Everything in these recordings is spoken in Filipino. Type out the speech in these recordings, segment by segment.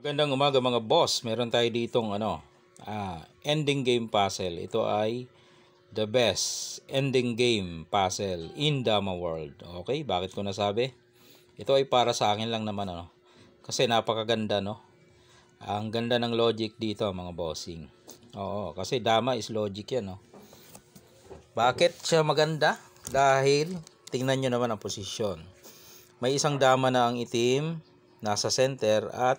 Magandang umaga mga boss. Meron tayo ditong ending game puzzle. Ito ay the best ending game puzzle in Dama World. Okay, bakit ko nasabi? Ito ay para sa akin lang naman Kasi napakaganda Ang ganda ng logic dito mga bossing. Oo, kasi Dama is logic yan Bakit siya maganda? Dahil tingnan nyo naman ang posisyon. May isang dama na ang itim nasa center at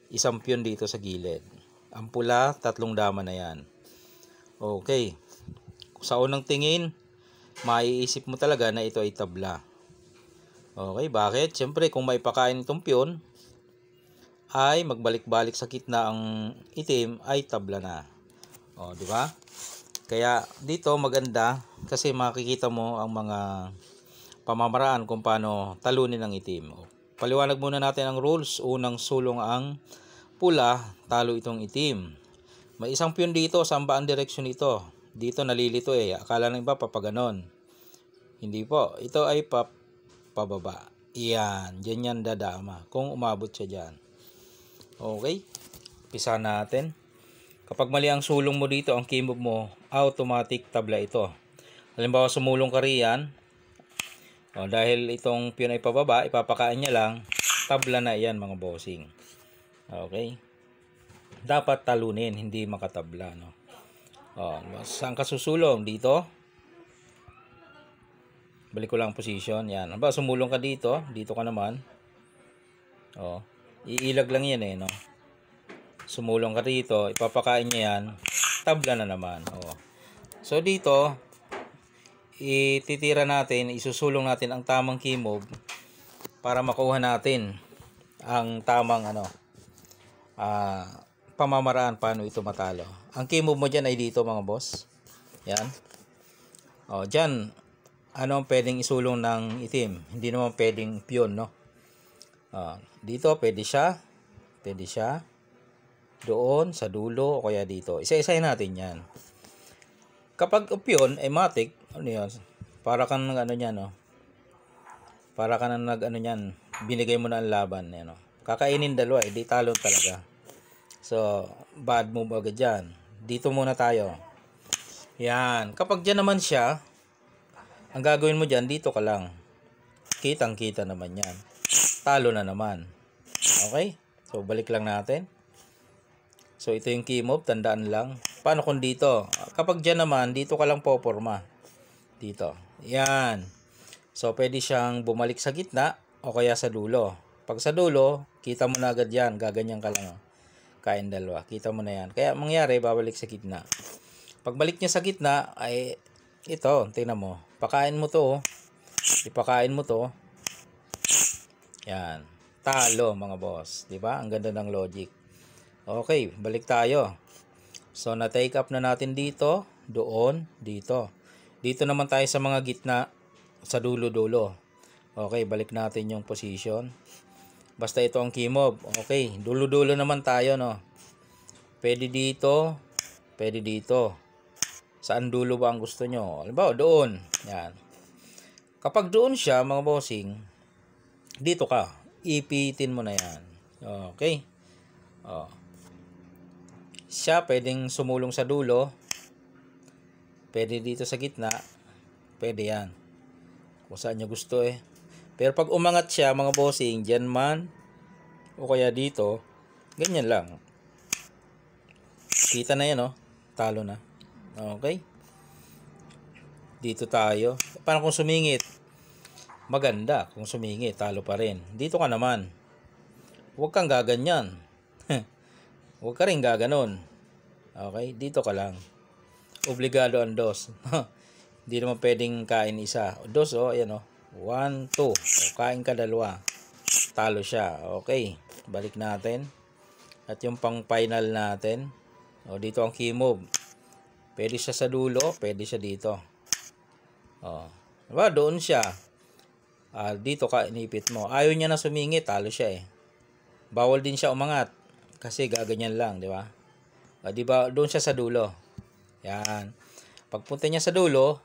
isang piyon dito sa gilid. Ang pula, 3 dama na yan. Okay. Sa unang tingin, maiisip mo talaga na ito ay tabla. Okay, bakit? Siyempre, kung maipakain itong piyon, ay magbalik-balik sa gitna ang itim, ay tabla na. Di ba? Kaya dito maganda kasi makikita mo ang mga pamamaraan kung paano talunin ang itim. Paliwanag muna natin ang rules. Unang sulong ang pula, talo itong itim. May isang piyon dito, saan ba ang direksyon ito? Dito nalilito Akala ng iba papaganon. Hindi po. Ito ay pababa. Iyan. Diyan yan dadama. Kung umabot siya dyan. Okay. Pisa natin. Kapag mali ang sulong mo dito, ang key move mo, automatic tabla ito. Halimbawa sumulong ka riyan. Dahil itong piyon ay pababa, ipapakain niya lang, tabla na yan mga bossing. Okay? Dapat talunin, hindi makatabla. Saan ka susulong? Dito? Balik ko lang position. Yan. Sumulong ka dito. Dito ka naman. Iilag lang yan Sumulong ka dito. Ipapakain niya yan. Tabla na naman. So dito, ititira natin, isusulong natin ang tamang key move para makuha natin ang tamang pamamaraan paano ito matalo. Ang key move mo dyan ay dito mga boss. Yan. Dyan, ang pwedeng isulong ng itim? Hindi naman pwedeng piyon, dito, pwede siya. Pwede siya. Doon, sa dulo, o kaya dito. Isa-isahin natin yan. Kapag piyon, matic, para kang para ka nang binigay mo na ang laban, Kakainin dalawa, di talo talaga. So, bad move agad dyan. Dito muna tayo. Yan. Kapag dyan naman siya, ang gagawin mo dyan, dito ka lang. Kitang-kita naman yan. Talo na naman. Okay? So, balik lang natin. So, ito yung key move. Tandaan lang. Paano kung dito? Kapag dyan naman, dito ka lang poporma. Dito. Yan. So, pwede siyang bumalik sa gitna o kaya sa dulo. Pag sa dulo, kita mo na agad yan. Gaganyan ka lang. Kain dalawa. Kita mo na yan. Kaya mangyari, babalik sa gitna. Pagbalik niya sa gitna, ay ito, tingnan mo. Pakain mo to. Ipakain mo to. Yan. Talo, mga boss. Diba? Ang ganda ng logic. Okay, balik tayo. So, na-take up na natin dito, doon, dito. Dito naman tayo sa mga gitna, sa dulo-dulo. Okay, balik natin yung position. Basta ito ang key move. Okay, dulo-dulo naman tayo, Pwede dito, pwede dito. Saan dulo ba ang gusto nyo? Halimbawa, doon. Yan. Kapag doon siya, mga bossing, dito ka. Ipitin mo na yan. Okay. Siya pwedeng sumulong sa dulo. Pwede dito sa gitna. Pwede yan. Kung saan nyo gusto Pero pag umangat siya, mga bossing, dyan man, o kaya dito, ganyan lang. Kita na yan, Talo na. Okay. Dito tayo. Paano kung sumingit? Maganda. Kung sumingit, talo pa rin. Dito ka naman. Huwag kang gaganyan. Huwag ka rin gaganon. Okay? Dito ka lang. Obligado ang dos. Hindi naman pwedeng kain isa. Dos, ayan 1, 2. Kain ka dalawa. Talo siya. Okay. Balik natin. At yung pang final natin. Dito ang key move. Pwede siya sa dulo. Pwede siya dito. Diba? Doon siya. Dito ka inipit mo. Ayaw niya na sumingit. Talo siya Bawal din siya umangat. Kasi gaganyan lang, di ba? Diba, doon siya sa dulo. Yan. Pagpunta niya sa dulo,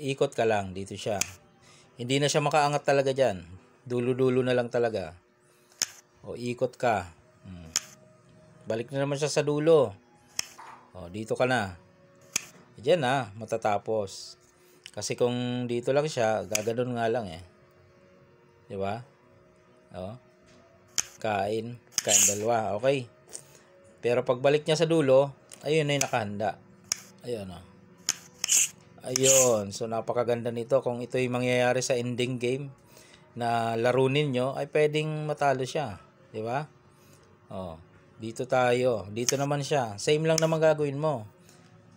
ikot ka lang. Dito siya. Hindi na siya makaangat talaga dyan. Dulo-dulo na lang talaga. O ikot ka. Balik na naman siya sa dulo. Dito ka na. Diyan na, matatapos. Kasi kung dito lang siya, gaganon nga lang eh. Di ba? Kain dalawa. Okay. Pero pagbalik niya sa dulo, ayun na yung nakahanda. Ayun Ayun. So, napakaganda nito. Kung ito yung mangyayari sa ending game na laro ninyo, ay pwedeng matalo siya. Di ba? Dito tayo. Dito naman siya. Same lang naman gagawin mo.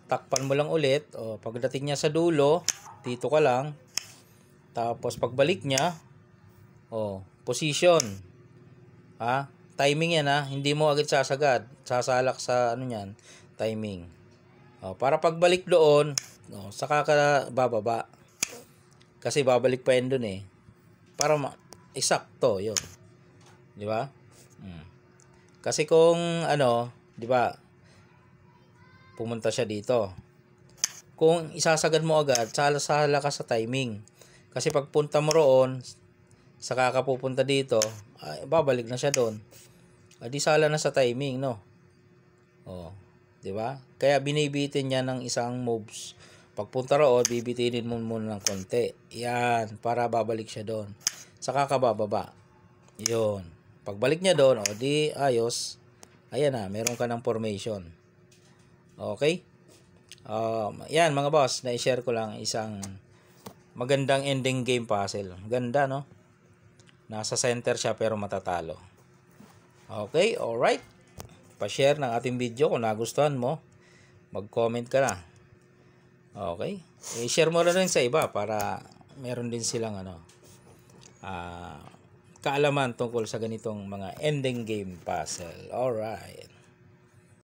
Takpan mo lang ulit. Pagdating niya sa dulo, dito ka lang. Tapos pagbalik niya, position. Timing yan Hindi mo agad sasagad. Sasalak sa niyan, timing. Para pagbalik doon, saka ka bababa. Kasi babalik pa yan doon eh. Para eksakto, yun. Di ba? Kasi kung di ba? Pumunta siya dito. Kung isasagad mo agad, sala ka sa timing. Kasi pag punta mo roon, saka ka pupunta dito, babalik na siya doon. Di sala na sa timing, no? Di ba? Kaya binibitin niya ng isang moves. Pag punta roon, bibitinin mo muna ng konti. Yan, para babalik siya doon. Saka ka bababa. Yun. Pagbalik niya doon, di ayos. Ayan meron ka ng formation. Okay? Yan mga boss, na-share ko lang isang magandang ending game puzzle. Ganda, no? Nasa center siya pero matatalo. Okay, alright. Pa-share ng ating video kung nagustuhan mo. Mag-comment ka na. Okay? I-share mo rin sa iba para meron din silang kaalaman tungkol sa ganitong mga ending game puzzle. Alright.